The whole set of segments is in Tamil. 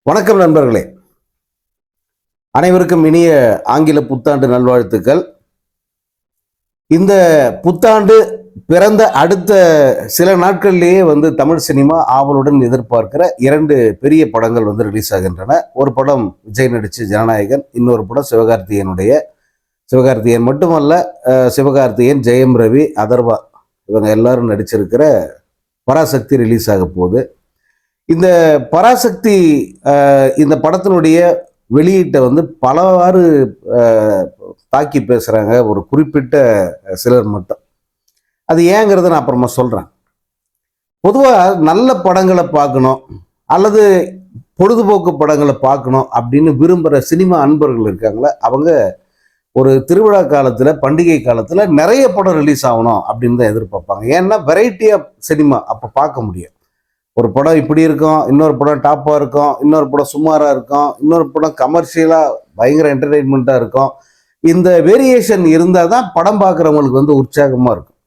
வணக்கம் நண்பர்களே, அனைவருக்கும் இனிய ஆங்கில புத்தாண்டு நல்வாழ்த்துக்கள். இந்த புத்தாண்டு பிறந்த அடுத்த சில நாட்கள்லேயே தமிழ் சினிமா ஆவலுடன் எதிர்பார்க்கிற இரண்டு பெரிய படங்கள் ரிலீஸ் ஆகின்றன. ஒரு படம் விஜய் நடிச்சு ஜனநாயகன், இன்னொரு படம் சிவகார்த்திகேயன் மட்டுமல்ல, சிவகார்த்திகேயன், ஜெயம் ரவி, அதர்வா இவங்க எல்லாரும் நடிச்சிருக்கிற பராசக்தி ரிலீஸ் ஆக போகுது. இந்த பராசக்தி இந்த படத்தினுடைய வெளியீட்டை பலவாறு தாக்கி பேசுகிறாங்க, ஒரு குறிப்பிட்ட சிலர் மட்டும். அது ஏங்கிறத நான் அப்புறமா சொல்கிறேன். பொதுவாக நல்ல படங்களை பார்க்கணும் அல்லது பொழுதுபோக்கு படங்களை பார்க்கணும் அப்படின்னு விரும்புகிற சினிமா அன்பர்கள் இருக்காங்களே, அவங்க ஒரு திருவிழா காலத்தில், பண்டிகை காலத்தில் நிறைய படம் ரிலீஸ் ஆகணும் அப்படின்னு தான் எதிர்பார்ப்பாங்க. ஏன்னா வெரைட்டி ஆஃப் சினிமா அப்போ பார்க்க முடியும். ஒரு படம் இப்படி இருக்கும், இன்னொரு படம் டாப்பாக இருக்கும், இன்னொரு படம் சுமாராக இருக்கும், இன்னொரு படம் கமர்ஷியலாக பயங்கர என்டர்டெயின்மெண்ட்டாக இருக்கும். இந்த வேரியேஷன் இருந்தால் தான் படம் பார்க்குறவங்களுக்கு உற்சாகமாக இருக்கும்.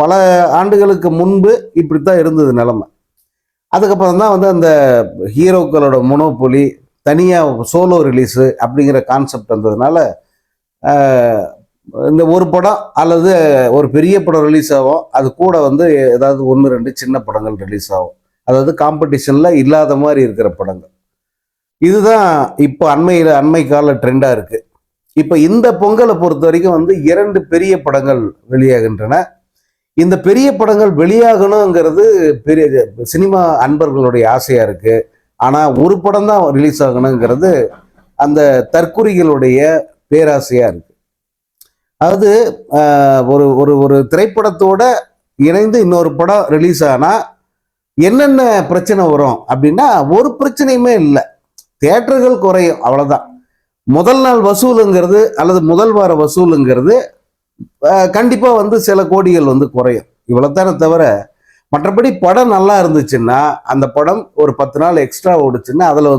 பல ஆண்டுகளுக்கு முன்பு இப்படித்தான் இருந்தது நிலைமை. அதுக்கப்புறம் தான் அந்த ஹீரோக்களோட மொனோபொலி, தனியாக சோலோ ரிலீஸு அப்படிங்கிற கான்செப்ட் வந்ததுனால இந்த ஒரு படம் அல்லது ஒரு பெரிய படம் ரிலீஸ் ஆகும், அது கூட ஏதாவது 1-2 சின்ன படங்கள் ரிலீஸ் ஆகும். அதாவது காம்படிஷனில் இல்லாத மாதிரி இருக்கிற படங்கள். இதுதான் இப்போ அண்மை கால ட்ரெண்டாக இருக்குது. இப்போ இந்த பொங்கலை பொறுத்த வரைக்கும் 2 பெரிய படங்கள் வெளியாகின்றன. இந்த பெரிய படங்கள் வெளியாகணுங்கிறது பெரிய சினிமா அன்பர்களுடைய ஆசையாக இருக்குது. ஆனால் ஒரு படம் தான் ரிலீஸ் ஆகணுங்கிறது அந்த தற்குறிகளுடைய பேராசையாக இருக்குது. அதாவது ஒரு ஒரு ஒரு திரைப்படத்தோட இணைந்து இன்னொரு படம் ரிலீஸ் ஆனால் என்னென்ன பிரச்சனை வரும் அப்படின்னா, ஒரு பிரச்சனையுமே இல்லை. தியேட்டர்கள் குறையும், அவ்வளோதான். முதல் நாள் வசூலுங்கிறது அல்லது முதல் வார வசூலுங்கிறது கண்டிப்பாக சில கோடிகள் குறையும், இவ்வளோத்தானே தவிர மற்றபடி படம் நல்லா இருந்துச்சுன்னா அந்த படம் ஒரு 10 நாள் எக்ஸ்ட்ரா ஓடுச்சுன்னா அதில்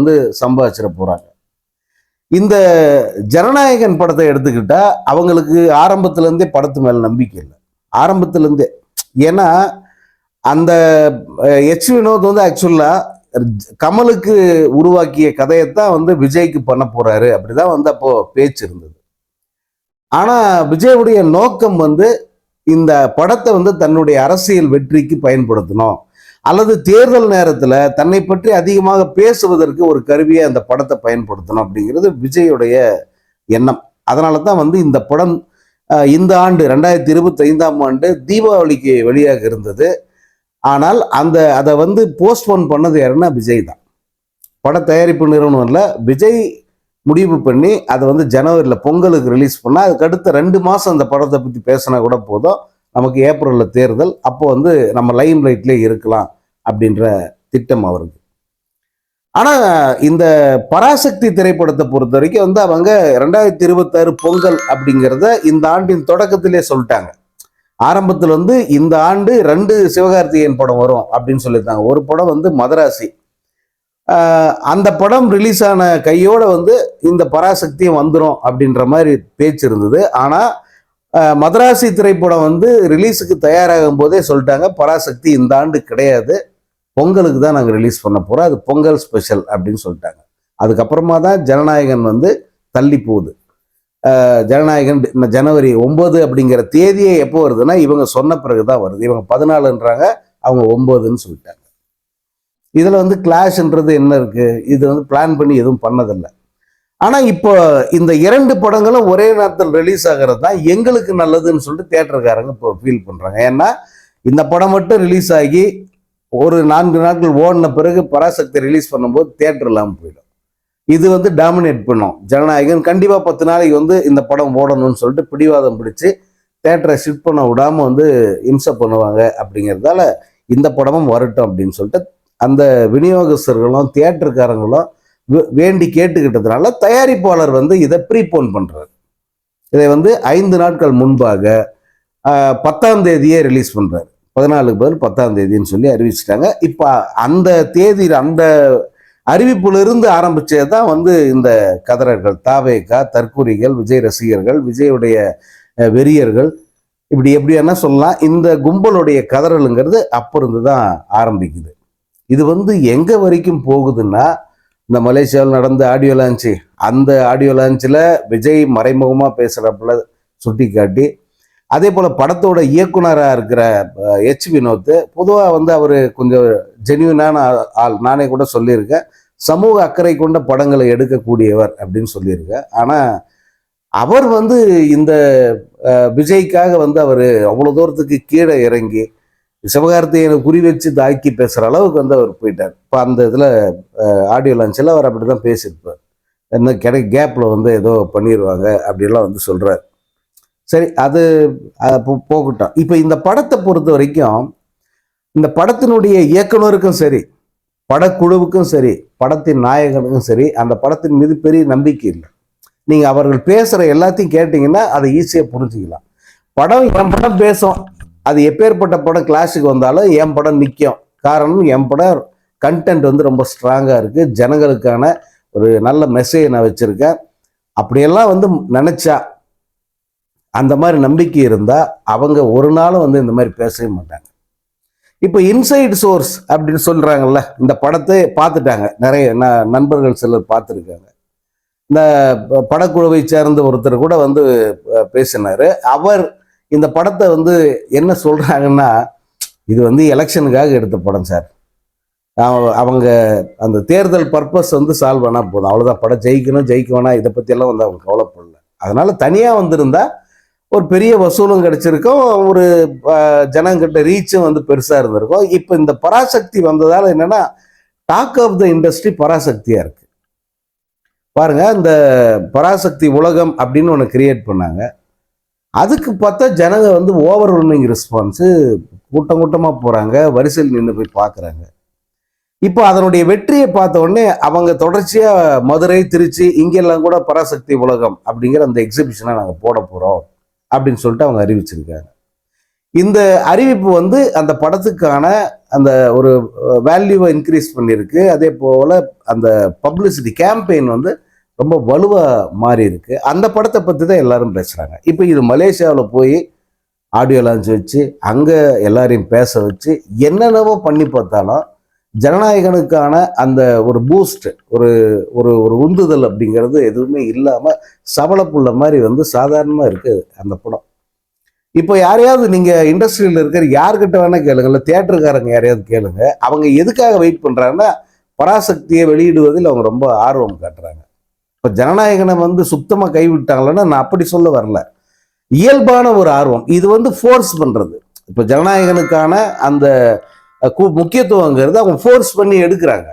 சம்பாதிச்சிட போகிறாங்க. இந்த ஜனநாயகன் படத்தை எடுத்துக்கிட்டா அவங்களுக்கு ஆரம்பத்துலேருந்தே படத்து மேலே நம்பிக்கை இல்லை, ஆரம்பத்துலேருந்தே. ஏன்னா அந்த எச் வினோத் ஆக்சுவலாக கமலுக்கு உருவாக்கிய கதையைத்தான் விஜய்க்கு பண்ண போறாரு, அப்படிதான் அப்போ பேச்சு இருந்தது. ஆனா விஜயுடைய நோக்கம் இந்த படத்தை தன்னுடைய அரசியல் வெற்றிக்கு பயன்படுத்தணும் அல்லது தேர்தல் நேரத்தில் தன்னை பற்றி அதிகமாக பேசுவதற்கு ஒரு கருவியை அந்த படத்தை பயன்படுத்தணும் அப்படிங்கிறது விஜயுடைய எண்ணம். அதனால தான் இந்த படம் இந்த ஆண்டு 2025ஆம் ஆண்டு தீபாவளிக்கு வெளியாக இருந்தது. ஆனால் அதை போஸ்ட்போன் பண்ணது யாருன்னா விஜய் தான். பட தயாரிப்பு நிறுவனம் இல்லை, விஜய் முடிவு பண்ணி அதை ஜனவரியில் பொங்கலுக்கு ரிலீஸ் பண்ணால் அதுக்கு அடுத்த 2 மாதம் அந்த படத்தை பற்றி பேசினா கூட போதும், நமக்கு ஏப்ரலில் தேர்தல், அப்போ நம்ம லைம் லைட்லேயே இருக்கலாம் அப்படின்ற திட்டம் அவருக்கு. ஆனால் இந்த பராசக்தி திரைப்படத்தை பொறுத்த வரைக்கும் அவங்க 2026 பொங்கல் அப்படிங்கிறத இந்த ஆண்டின் தொடக்கத்திலே சொல்லிட்டாங்க. ஆரம்பத்தில் இந்த ஆண்டு 2 சிவகார்த்திகேயன் படம் வரும் அப்படின்னு சொல்லியிருந்தாங்க. ஒரு படம் மதராசி, அந்த படம் ரிலீஸ் ஆன கையோட இந்த பராசக்தியும் வந்துடும் அப்படின்ற மாதிரி பேச்சு இருந்தது. ஆனால் மதராசி திரைப்படம் ரிலீஸுக்கு தயாராகும் போதே சொல்லிட்டாங்க, பராசக்தி இந்த ஆண்டு கிடையாது, பொங்கலுக்கு தான் நாங்கள் ரிலீஸ் பண்ண போகிறோம், அது பொங்கல் ஸ்பெஷல் அப்படின்னு சொல்லிட்டாங்க. அதுக்கப்புறமா தான் ஜனநாயகன் தள்ளி போகுது. ஜனநாயகன் ஜனவரி 9 அப்படிங்கிற தேதியே எப்போ வருதுன்னா இவங்க சொன்ன பிறகுதான் வருது. இவங்க 14ன்றாங்க, அவங்க 9ன்னு சொல்லிட்டாங்க. இதில் கிளாஷ்ன்றது என்ன இருக்கு? இது பிளான் பண்ணி எதுவும் பண்ணதில்லை. ஆனால் இப்போ இந்த 2 படங்களும் ஒரே நேரத்தில் ரிலீஸ் ஆகிறது தான் எங்களுக்கு நல்லதுன்னு சொல்லிட்டு தியேட்டருக்காரங்க இப்போ ஃபீல் பண்ணுறாங்க. ஏன்னா இந்த படம் மட்டும் ரிலீஸ் ஆகி ஒரு 4 நாட்கள் ஓடின பிறகு பராசக்தி ரிலீஸ் பண்ணும்போது தியேட்டர் இல்லாமல் போயிடும். இது டாமினேட் பண்ணும். ஜனநாயகன் கண்டிப்பாக 10 நாளைக்கு இந்த படம் ஓடணும்னு சொல்லிட்டு பிடிவாதம் பிடிச்சி தியேட்டரை ஷிஃப்ட் பண்ண விடாமல் இம்சை பண்ணுவாங்க. அப்படிங்கிறதால இந்த படமும் வரட்டும் அப்படின்னு சொல்லிட்டு அந்த விநியோகஸ்தர்களும் தியேட்டருக்காரங்களும் வேண்டி கேட்டுக்கிட்டதுனால தயாரிப்பாளர் இதை ப்ரீபோன் பண்ணுறாரு. இதை 5 நாட்கள் முன்பாக 10ஆம் தேதியே ரிலீஸ் பண்ணுறாரு. 14க்கு பதில் 10ஆம் தேதின்னு சொல்லி அறிவிச்சிட்டாங்க. இப்போ அந்த தேதி, அந்த அறிவிப்பிலிருந்து ஆரம்பிச்சது தான் இந்த கதறர்கள், தாவேகா, தற்குறிகள், விஜய் ரசிகர்கள், விஜயுடைய வெறியர்கள், இப்படி எப்படின்னா சொல்லலாம். இந்த கும்பலுடைய கதறலுங்கிறது அப்போ இருந்து தான் ஆரம்பிக்குது. இது எங்க வரைக்கும் போகுதுன்னா இந்த மலேசியாவில் நடந்த ஆடியோ லான்ச்சு, அந்த ஆடியோ லான்ச்சில் விஜய் மறைமுகமாக பேசுகிறப்பல சுட்டி காட்டி, அதே போல் படத்தோட இயக்குனராக இருக்கிற வினோத் பொதுவாக வந்து அவர் கொஞ்சம் ஜென்யூனான ஆள். நானே கூட சொல்லியிருக்கேன், சமூக அக்கறை கொண்ட படங்களை எடுக்கக்கூடியவர் அப்படின்னு சொல்லியிருக்கேன். ஆனால் அவர் வந்து இந்த விஜய்க்காக வந்து அவர் அவ்வளோ தூரத்துக்கு கீழே இறங்கி சிவகார்த்திகேயனை குறி வச்சு தாக்கி பேசுகிற அளவுக்கு வந்து அவர் போயிட்டார். இப்போ அந்த இதில் ஆடியோ லான்ச்சில் அவர் அப்படி தான் பேசியிருப்பார். என்ன கேப்பில் வந்து ஏதோ பண்ணிடுவாங்க அப்படிலாம் வந்து சொல்கிறார். சரி, அது போகட்டும். இப்போ இந்த படத்தை பொறுத்த வரைக்கும் இந்த படத்தினுடைய இயக்குனருக்கும் சரி, படக்குழுவுக்கும் சரி, படத்தின் நாயகனுக்கும் சரி, அந்த படத்தின் மீது பெரிய நம்பிக்கை இல்லை. நீங்கள் அவர்கள் பேசுகிற எல்லாத்தையும் கேட்டிங்கன்னா அதை ஈஸியாக புரிஞ்சுக்கலாம். படம் என் படம் பேசும், அது எப்பேற்பட்ட படம் கிளாஸுக்கு வந்தாலும் என் படம் நிற்கும். காரணம், என் படம் கண்டென்ட் வந்து ரொம்ப ஸ்ட்ராங்காக இருக்குது, ஜனங்களுக்கான ஒரு நல்ல மெசேஜ் நான் வச்சுருக்கேன். அப்படியெல்லாம் வந்து நினச்சா, அந்த மாதிரி நம்பிக்கை இருந்தால் அவங்க ஒரு நாளும் வந்து இந்த மாதிரி பேசவே மாட்டாங்க. இப்போ இன்சைட் சோர்ஸ் அப்படின்னு சொல்கிறாங்கல்ல, இந்த படத்தை பார்த்துட்டாங்க, நிறைய நண்பர்கள் சிலர் பார்த்துருக்காங்க. இந்த படக்குழுவை சேர்ந்த ஒருத்தர் கூட வந்து பேசினார். அவர் இந்த படத்தை வந்து என்ன சொல்கிறாங்கன்னா, இது வந்து எலெக்ஷனுக்காக எடுத்த படம் சார், அவங்க அந்த தேர்தல் பர்பஸ் வந்து சால்வ் ஆனால் போதும், அவ்வளோதான். படம் ஜெயிக்கணும் ஜெயிக்க வேணாம் இதை பற்றியெல்லாம் வந்து அவங்க கவலைப்படல. அதனால் தனியாக வந்திருந்தா ஒரு பெரிய வசூலும் கிடைச்சிருக்கும், ஒரு ஜனங்கிட்ட ரீச்சும் வந்து பெருசாக இருந்திருக்கும். இப்போ இந்த பராசக்தி வந்ததால் என்னென்னா, டாக் ஆஃப் த இண்டஸ்ட்ரி பராசக்தியாக இருக்குது. பாருங்கள், இந்த பராசக்தி உலகம் அப்படின்னு ஒன்று கிரியேட் பண்ணாங்க. அதுக்கு பார்த்தா ஜனங்க வந்து ஓவர்வெல்மிங் ரெஸ்பான்ஸு, கூட்டம் கூட்டமாக போகிறாங்க, வரிசையில் நின்று போய் பார்க்குறாங்க. இப்போ அதனுடைய வெற்றியை பார்த்த உடனே அவங்க தொடர்ச்சியாக மதுரை, திருச்சி இங்கெல்லாம் கூட பராசக்தி உலகம் அப்படிங்கிற அந்த எக்ஸிபிஷனை நாங்கள் போட போகிறோம் அப்படின்னு சொல்லிட்டு அவங்க அறிவிச்சிருக்காங்க. இந்த அறிவிப்பு வந்து அந்த படத்துக்கான அந்த ஒரு வேல்யூவை இன்க்ரீஸ் பண்ணியிருக்கு. அதே போல் அந்த பப்ளிசிட்டி கேம்பெயின் வந்து ரொம்ப வலுவாக மாறி இருக்கு. அந்த படத்தை பற்றி தான் எல்லாரும் பேசுகிறாங்க. இப்போ இது மலேசியாவில் போய் ஆடியோ லான்ச் வச்சு அங்கே எல்லாரையும் பேச வச்சு என்னென்னவோ பண்ணி பார்த்தாலும் ஜனநாயகனுக்கான அந்த ஒரு பூஸ்ட், ஒரு ஒரு ஒரு உந்துதல் அப்படிங்கிறது எதுவுமே இல்லாமல் சபலப்புள்ள மாதிரி வந்து சாதாரணமாக இருக்குது அந்த படம். இப்போ யாரையாவது நீங்கள் இண்டஸ்ட்ரியில் இருக்கிற யார்கிட்ட வேணால் கேளுங்க, இல்லை தியேட்டருக்காரங்க யாரையாவது கேளுங்க, அவங்க எதுக்காக வெயிட் பண்ணுறாங்கன்னா பராசக்தியை வெளியிடுவதில் அவங்க ரொம்ப ஆர்வம் காட்டுறாங்க. இப்போ ஜனநாயகனை வந்து சுத்தமாக கைவிட்டாங்களன்னா நான் அப்படி சொல்ல வரல, இயல்பான ஒரு ஆர்வம். இது வந்து ஃபோர்ஸ் பண்ணுறது. இப்போ ஜனநாயகனுக்கான அந்த முக்கியத்துவங்கிறது அவங்க ஃபோர்ஸ் பண்ணி எடுக்கிறாங்க.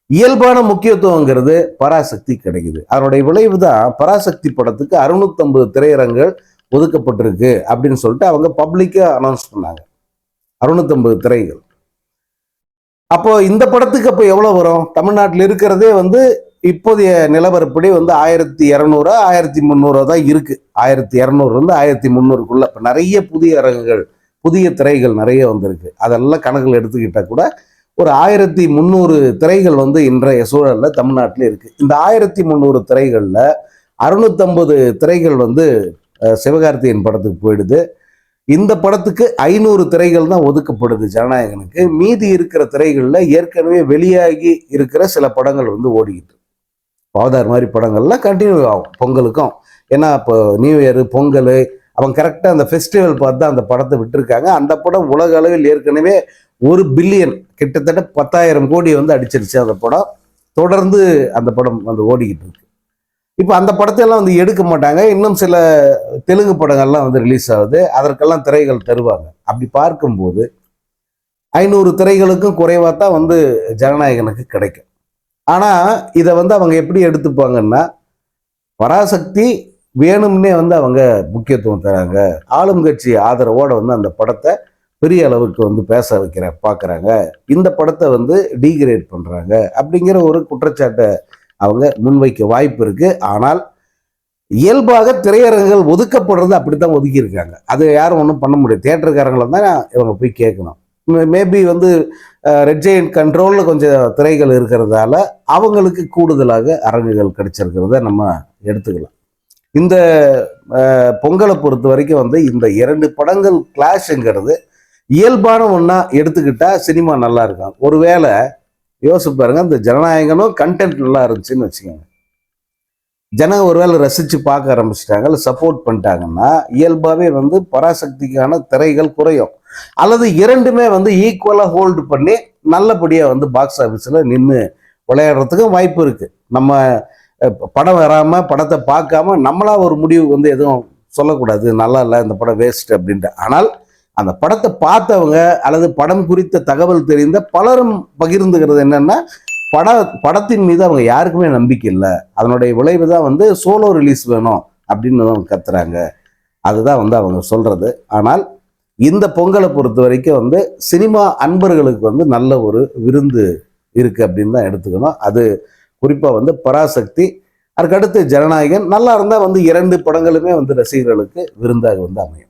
இயல்பான முக்கியத்துவங்கிறது பராசக்தி கிடைக்குது. அதனுடைய விளைவு தான் பராசக்தி படத்துக்கு 650 திரையரங்குகள் ஒதுக்கப்பட்டிருக்கு அப்படின்னு சொல்லிட்டு அவங்க பப்ளிக்காக அனௌன்ஸ் பண்ணாங்க. 650 திரைகள். அப்போ இந்த படத்துக்கு அப்போ எவ்வளோ வரும்? தமிழ்நாட்டில் இருக்கிறதே வந்து இப்போதைய நிலவரப்படி வந்து 1200 1300 தான் இருக்கு. 1200 1300க்குள்ள. இப்போ நிறைய புதிய அரங்குகள், புதிய திரைகள் நிறைய வந்திருக்கு. அதெல்லாம் கணக்கில் எடுத்துக்கிட்டா கூட ஒரு 1300 திரைகள் வந்து இன்றைய சூழலில் தமிழ்நாட்டில் இருக்கு. இந்த 1300 திரைகளில் 650 திரைகள் வந்து சிவகார்த்திகேயன் படத்துக்கு போயிடுது. இந்த படத்துக்கு 500 திரைகள் தான் ஒதுக்கப்படுது ஜனநாயகனுக்கு. மீதி இருக்கிற திரைகளில் ஏற்கனவே வெளியாகி இருக்கிற சில படங்கள் வந்து ஓடிக்கிட்டு, அவதார் மாதிரி படங்கள்லாம் கண்டினியூ ஆகும் பொங்கலுக்கும். ஏன்னா இப்போ நியூ இயர், பொங்கல், அவங்க கரெக்டாக அந்த ஃபெஸ்டிவல் பார்த்து தான் அந்த படத்தை விட்டுருக்காங்க. அந்த படம் உலக அளவில் ஏற்கனவே 1 பில்லியன், கிட்டத்தட்ட 10,000 கோடி வந்து அடிச்சிருச்சு அந்த படம். தொடர்ந்து அந்த படம் வந்து ஓடிக்கிட்டு இருக்கு. இப்போ அந்த படத்தையெல்லாம் வந்து எடுக்க மாட்டாங்க. இன்னும் சில தெலுங்கு படங்கள்லாம் வந்து ரிலீஸ் ஆகுது, அதற்கெல்லாம் திரைகள் தருவாங்க. அப்படி பார்க்கும்போது 500 திரைகளுக்கும் குறைவாக தான் வந்து ஜனநாயகனுக்கு கிடைக்கும். ஆனால் இதை வந்து அவங்க எப்படி எடுத்துப்பாங்கன்னா, பராசக்தி வேணும்னே வந்து அவங்க முக்கியத்துவம் தராங்க, ஆளும் கட்சி ஆதரவோடு வந்து அந்த படத்தை பெரிய அளவுக்கு வந்து பேச பார்க்குறாங்க, இந்த படத்தை வந்து டீக்ரேட் பண்ணுறாங்க அப்படிங்கிற ஒரு குற்றச்சாட்டை அவங்க முன்வைக்க வாய்ப்பு இருக்கு. ஆனால் இயல்பாக திரையரங்குகள் ஒதுக்கப்படுறது அப்படித்தான் ஒதுக்கியிருக்காங்க. அது யாரும் ஒன்றும் பண்ண முடியாது. தியேட்டருக்காரங்களை தான் இவங்க போய் கேட்கணும். மேபி வந்து ரெட் ஜெயண்ட் கண்ட்ரோலில் கொஞ்சம் திரைகள் இருக்கிறதால அவங்களுக்கு கூடுதலாக அரங்குகள் கிடைச்சிருக்கிறத நம்ம எடுத்துக்கலாம். இந்த பொங்கலை பொறுத்த வரைக்கும் வந்து இந்த 2 படங்கள் கிளாஷுங்கிறது இயல்பான ஒன்றா எடுத்துக்கிட்டா சினிமா நல்லா இருக்கும். ஒருவேளை யோசிச்சு பாருங்க, இந்த ஜனநாயகனும் கண்டென்ட் நல்லா இருந்துச்சுன்னு வச்சுக்கோங்க, ஜனங்க ஒருவேளை ரசிச்சு பார்க்க ஆரம்பிச்சிட்டாங்க, இல்லை சப்போர்ட் பண்ணிட்டாங்கன்னா இயல்பாகவே வந்து பராசக்திக்கான திரைகள் குறையும். அல்லது இரண்டுமே வந்து ஈக்குவலாக ஹோல்டு பண்ணி நல்லபடியாக வந்து பாக்ஸ் ஆஃபீஸில் நின்று விளையாடுறதுக்கும் வாய்ப்பு இருக்கு. நம்ம படம் வராமல் படத்தை பார்க்காம நம்மளா ஒரு முடிவு வந்து எதுவும் சொல்லக்கூடாது, நல்லா இல்லை இந்த படம் வேஸ்ட் அப்படின்ட்டு. ஆனால் அந்த படத்தை பார்த்தவங்க அல்லது படம் குறித்த தகவல் தெரிந்த பலரும் பகிர்ந்துகிறது என்னன்னா, படத்தின் மீது அவங்க யாருக்குமே நம்பிக்கை இல்லை, அதனுடைய விளைவு தான் வந்து சோலோ ரிலீஸ் வேணும் அப்படின்னு கத்துறாங்க. அதுதான் வந்து அவங்க சொல்றது. ஆனால் இந்த பொங்கலை பொறுத்த வரைக்கும் வந்து சினிமா அன்பர்களுக்கு வந்து நல்ல ஒரு விருந்து இருக்கு அப்படின்னு தான் எடுத்துக்கணும். அது குறிப்பா வந்து பராசக்தி, அதுக்கடுத்து ஜனநாயகன் நல்லா இருந்தா வந்து இரண்டு படங்களுமே வந்து ரசிகர்களுக்கு விருந்தாக வந்து அமையும்.